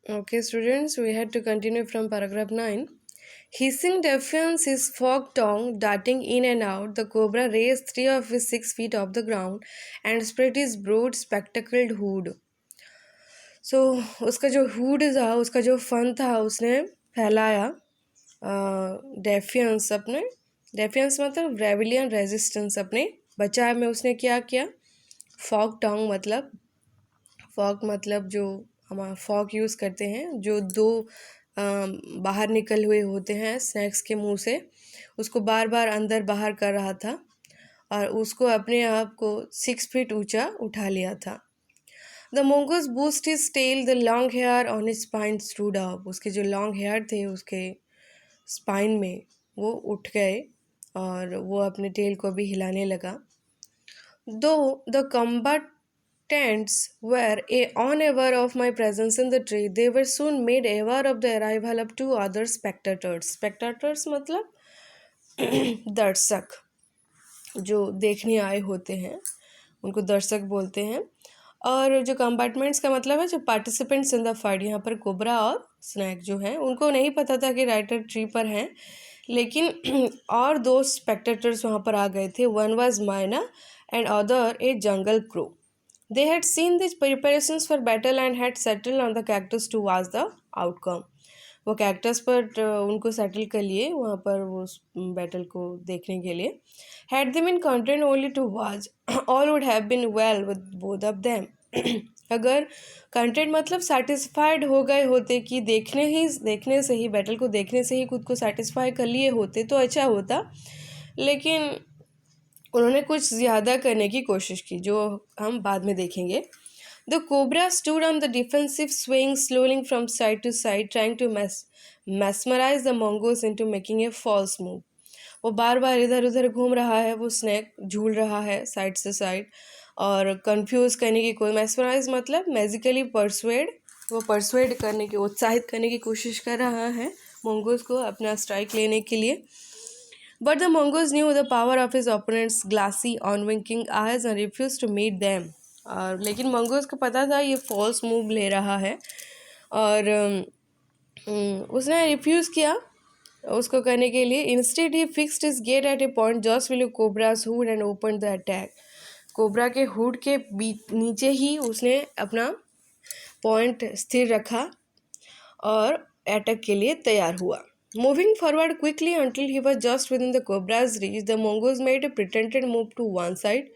Okay, students, we had to continue from paragraph 9. Hissing defiance his forked tongue, darting in and out, the cobra raised 3 of his 6 feet off the ground and spread his broad spectacled hood. So, उसका जो hood था, उसका जो fun था, उसने फैलाया defiance अपने defiance मतलब रेबिलियन रेजिस्टेंस अपने बचाव में उसने क्या किया। फॉग मतलब जो हम फॉग यूज़ करते हैं, जो दो बाहर निकल हुए होते हैं स्नैक्स के मुंह से, उसको बार बार अंदर बाहर कर रहा था और उसको अपने आप को 6 फीट ऊंचा उठा लिया था। The mongoose boost his tail, the long hair on his spine stood up. उसके जो लॉन्ग हेयर थे उसके स्पाइन में वो उठ गए और वो अपने टेल को भी हिलाने लगा। Though the combatants were unaware of my presence in the tree, they were soon made aware of the arrival of 2 other spectators. Spectators मतलब दर्शक, जो देखने आए होते हैं उनको दर्शक बोलते हैं। और जो कंपार्टमेंट्स का मतलब है जो पार्टिसिपेंट्स इन द फाइट, यहाँ पर कोबरा और स्नैक जो हैं उनको नहीं पता था कि राइटर ट्री पर हैं, लेकिन और 2 स्पेक्टेटर्स वहाँ पर आ गए थे। One was mynah and other a jungle crow. They had seen this preparations for battle and had settle on the cactus to watch the outcome. वो कैक्टस पर उनको सेटल कर लिए वहाँ पर वो बैटल को देखने के लिए। Had they been content only to watch all would have been well with both of them. अगर कंटेंट मतलब सेटिस्फाइड हो गए होते कि देखने से ही बैटल को देखने से ही खुद को सेटिस्फाई कर लिए होते तो अच्छा होता, लेकिन उन्होंने कुछ ज़्यादा करने की कोशिश की जो हम बाद में देखेंगे। The cobra stood on the defensive, swaying slowly from side to side, trying to mesmerize the mongoose into making a false move. वो बार बार इधर उधर घूम रहा है, वो स्नैक झूल रहा है साइड से साइड और कंफ्यूज करने की कोई mesmerize मतलब मैजिकली परसुएड, वो परसुएड करने की उत्साहित करने की कोशिश कर रहा है mongoose को अपना स्ट्राइक लेने के लिए। But the mongoose knew the power of his opponent's glassy, unwinking eyes and refused to meet them. और लेकिन मंगोज को पता था ये फॉल्स मूव ले रहा है और उसने रिफ्यूज़ किया उसको करने के लिए। Instead he fixed his gaze at a point just below cobra's hood and open the attack. Cobra के हुड के नीचे ही उसने अपना पॉइंट स्थिर रखा और अटैक के लिए तैयार हुआ। Moving forward quickly until he was just within the cobra's reach, the mongoose made a pretended move to one side.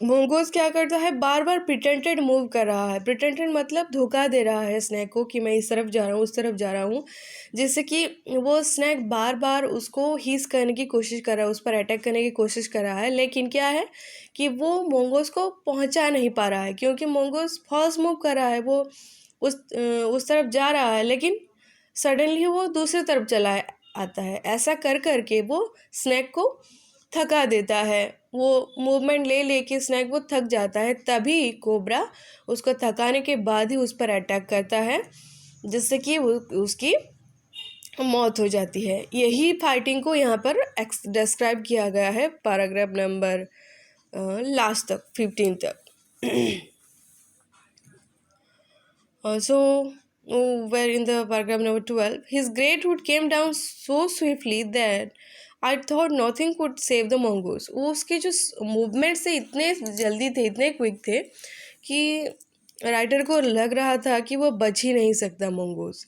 mongoose क्या करता है, बार बार प्रिटेंटेड मूव कर रहा है। प्रिटेंटेड मतलब धोखा दे रहा है स्नैक को कि मैं इस तरफ जा रहा हूँ उस तरफ जा रहा हूँ, जिससे कि वो स्नैक बार बार उसको हीस करने की कोशिश कर रहा है, उस पर अटैक करने की कोशिश कर रहा है, लेकिन क्या है कि वो mongoose को पहुँचा नहीं पा रहा है क्योंकि mongoose फॉल्स मूव कर रहा है। वो उस तरफ जा रहा है लेकिन सडनली वो दूसरी तरफ चला आता है। ऐसा कर करके वो स्नैक को थका देता है। वो मूवमेंट ले लेके स्नैक वो थक जाता है, तभी कोबरा उसको थकाने के बाद ही उस पर अटैक करता है, जिससे कि वो उसकी मौत हो जाती है। यही फाइटिंग को यहाँ पर डिस्क्राइब किया गया है पैराग्राफ नंबर लास्ट तक 15 तक। So where in the paragraph number 12, his great hood came down so swiftly that I thought nothing could save the mongoose. वो उसके जो मूवमेंट से इतने जल्दी थे, इतने क्विक थे कि राइटर को लग रहा था कि वो बच ही नहीं सकता mongoose.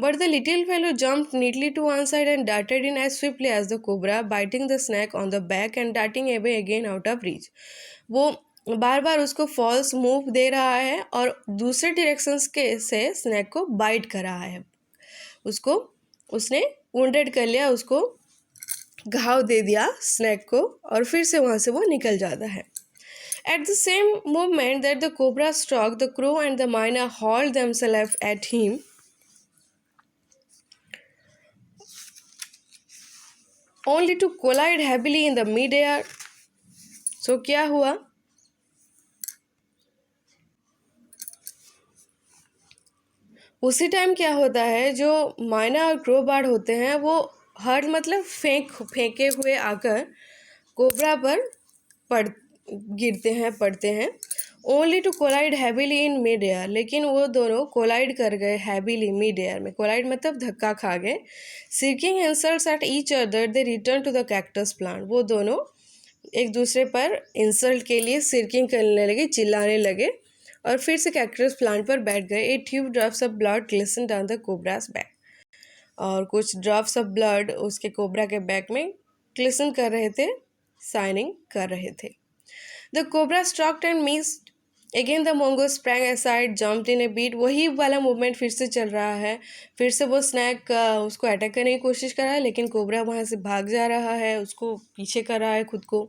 But the little fellow jumped neatly to one side and darted in as swiftly as the cobra, biting the snake on the back and darting away again out of reach. वो बार बार उसको false move दे रहा है और दूसरे directions के से snack को bite कर रहा है। उसको उसने वुंडेड कर लिया, उसको घाव दे दिया स्नैक को और फिर से वहाँ से वो निकल जाता है। At the same moment that the cobra struck, the crow and the myna hauled themselves at him, only to collide heavily in the mid-air. So क्या हुआ, उसी टाइम क्या होता है, जो मायना और क्रो बर्ड होते हैं वो हर्ट मतलब फेंके हुए आकर कोबरा पर पड़ते हैं। Only to collide heavily in mid air, लेकिन वो दोनों कोलाइड कर गए हैवीली मिड एयर में। कोलाइड मतलब धक्का खा गए। Seeking insults at each other they return to the cactus plant, वो दोनों एक दूसरे पर इंसल्ट के लिए सिरकिंग करने लगे, चिल्लाने लगे और फिर से कैक्टस प्लांट पर बैठ गए। A few drops of blood glisten down the cobra's back, और कुछ ड्रॉप्स ऑफ ब्लड उसके कोबरा के बैक में ग्लिसन कर रहे थे, साइनिंग कर रहे थे। The cobra stroked and missed again, the mongoose sprang aside jumped in a beat, वही वाला मूवमेंट फिर से चल रहा है। फिर से वो स्नैक उसको अटैक करने की कोशिश कर रहा है, लेकिन कोबरा वहाँ से भाग जा रहा है, उसको पीछे कर रहा है खुद को।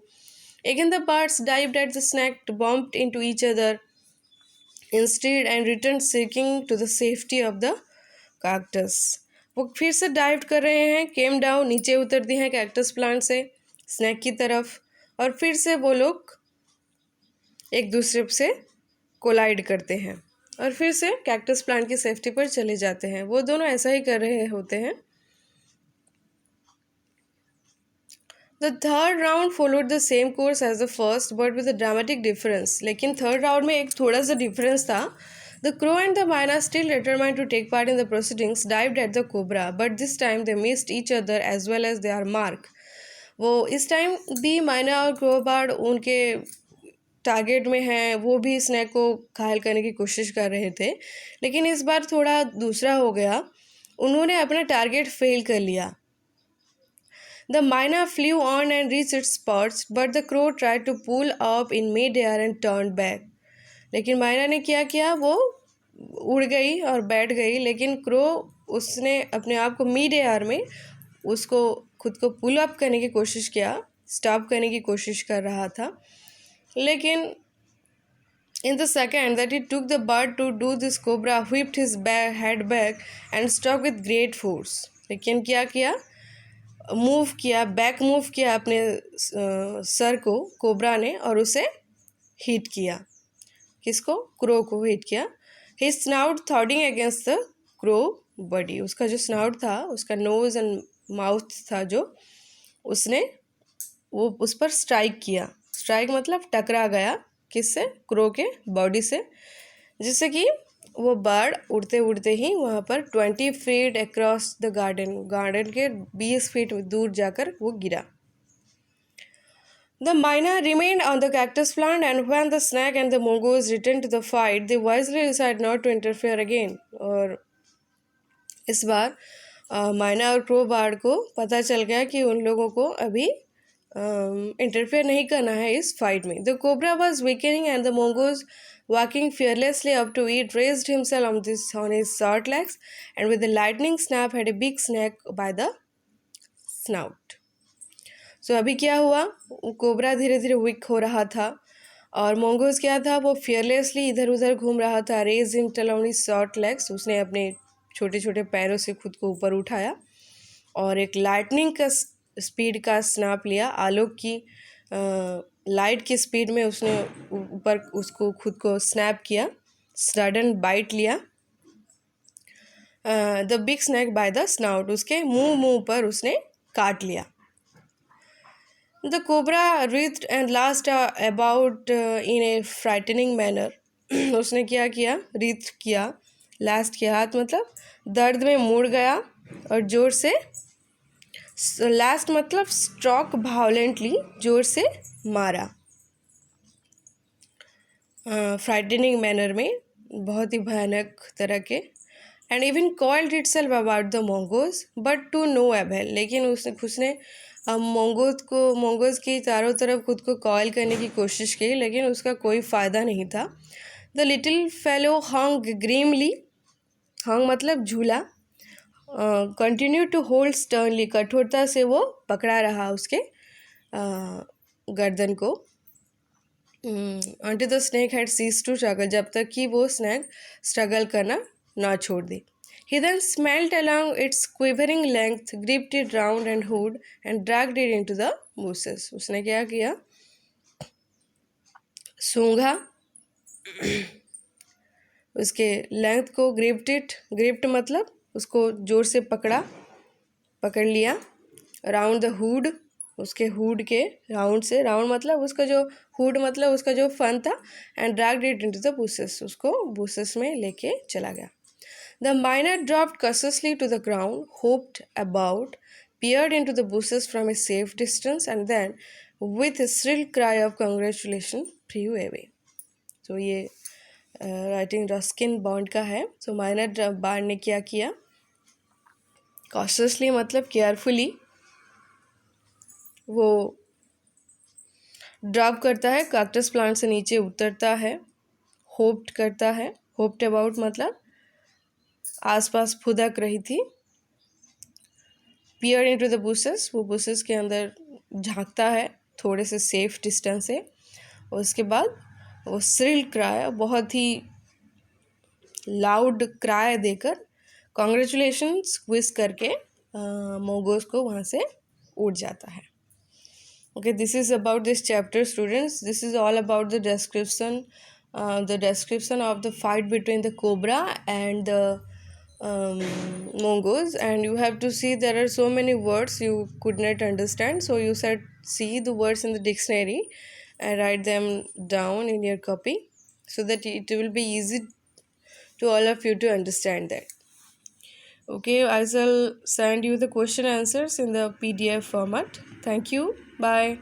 Again the birds dived at the snake, bumped into each other instead and return seeking to the safety of the cactus. वो फिर से डाइव कर रहे हैं, केम डाउन, नीचे उतरती हैं कैक्टस प्लांट से स्नैक की तरफ, और फिर से वो लोग एक दूसरे से कोलाइड करते हैं और फिर से कैक्टस प्लांट की सेफ्टी पर चले जाते हैं। वो दोनों ऐसा ही कर रहे होते हैं। The third round followed the same course as the first but with a dramatic difference, लेकिन थर्ड राउंड में एक थोड़ा सा डिफरेंस था। The crow and the mynah still determined to take part in the proceedings dived at the cobra, but this time they missed each other as well as their mark. वो इस time भी माइना और crow bird उनके target में हैं, वो भी स्नैक को घायल करने की कोशिश कर रहे थे, लेकिन इस बार थोड़ा दूसरा हो गया, उन्होंने अपना टारगेट फेल कर लिया। The mynah flew on and reach its spots but the crow try to pull up in mid air and turn back, लेकिन माइना ने क्या किया, वो उड़ गई और बैठ गई, लेकिन क्रो उसने अपने आप को मिड एयर में उसको खुद को पुल अप करने की कोशिश किया, स्टॉप करने की कोशिश कर रहा था, लेकिन in the second that he took the bird to do this, cobra whipped his head back and struck with great force। लेकिन क्या किया, मूव किया, बैक मूव किया अपने सर को कोबरा ने, और उसे हिट किया। किसको? क्रो को हिट किया। His snout thudding against the crow body, उसका जो स्नाउट था, उसका नोज एंड माउथ था जो, उसने वो उस पर स्ट्राइक किया। स्ट्राइक मतलब टकरा गया, किससे? क्रो के बॉडी से, जिससे कि वो बर्ड उड़ते उड़ते ही वहाँ पर 20 फीट अक्रॉस द गार्डन के 20 फीट दूर जाकर वो गिरा। The myna remained on the cactus plant, and when the snake and the mongoose returned to the fight, they wisely decided not to interfere again। और इस बार माइना और क्रो बर्ड को पता चल गया कि उन लोगों को अभी इंटरफेयर नहीं करना है इस फाइट में। The cobra was weakening and the mongoose walking fearlessly up to it raised himself on his short legs and with a lightning snap had a big snake by the snout। सो अभी क्या हुआ, cobra धीरे धीरे week हो रहा था और mongoose क्या था, वो फियरलेसली इधर उधर घूम रहा था। Raise himself on his short legs, उसने अपने छोटे छोटे पैरों से खुद को ऊपर उठाया और एक लाइटनिंग का स्पीड का स्नैप लिया, आलोक की लाइट की स्पीड में उसने ऊपर उसको खुद को स्नैप किया, सडन बाइट लिया। The big snake by the snout, उसके मुंह पर उसने काट लिया। The cobra writhed and lashed about in a frightening manner। उसने क्या किया, writhed किया, लास्ट किया, हाथ मतलब दर्द में मुड़ गया और जोर से, लास्ट मतलब स्ट्रोक वायलेंटली, जोर से मारा, फ्राइटनिंग मैनर में, बहुत ही भयानक तरह के। And even coiled itself about the mongoose but to no avail, लेकिन उसने मोंगोज की चारों तरफ खुद को कॉल करने की कोशिश की, लेकिन उसका कोई फ़ायदा नहीं था। द लिटिल फेलो हंग ग्रीमली, हंग मतलब झूला, कंटिन्यू टू होल्ड स्टर्नली, कठोरता से वो पकड़ा रहा उसके गर्दन को। until the snake had ceased to struggle, जब तक कि वो स्नैक स्ट्रगल करना ना छोड़ दे। He then smelled along its quivering length, gripped it round and hood, and dragged it into the bushes। उसने क्या किया, सूंघा, उसके लेंथ को, ग्रिप्ड मतलब उसको जोर से पकड़ लिया, राउंड द हुड, उसके हुड के राउंड से, राउंड मतलब उसका जो हुड मतलब उसका जो फन था, and dragged it into the bushes, उसको बुशेस में लेके चला गया. The miner dropped cautiously to the ground, hopped about, peered into the bushes from a safe distance, and then, with a shrill cry of congratulation, flew away. So ये writing Ruskin bond का है. सो minor board ने क्या किया? Cautiously मतलब carefully वो drop करता है, कैक्टस प्लांट से नीचे उतरता है, होप्ड करता है, होप्ड अबाउट मतलब आसपास फुदक रही थी, पियर इनटू द बुशेस, वो बुशेस के अंदर झांकता है थोड़े से सेफ डिस्टेंस से, और उसके बाद वो श्रिल क्राई, बहुत ही लाउड क्राई देकर कॉन्ग्रेचुलेशंस विश करके मोगोस को वहाँ से उड़ जाता है. Okay, this is about this chapter, students. This is all about the description of the fight between the cobra and the mongoose. And you have to see there are so many words you could not understand. So you said see the words in the dictionary and write them down in your copy so that it will be easy to all of you to understand that. Okay, I shall send you the question answers in the PDF format. Thank you. Bye.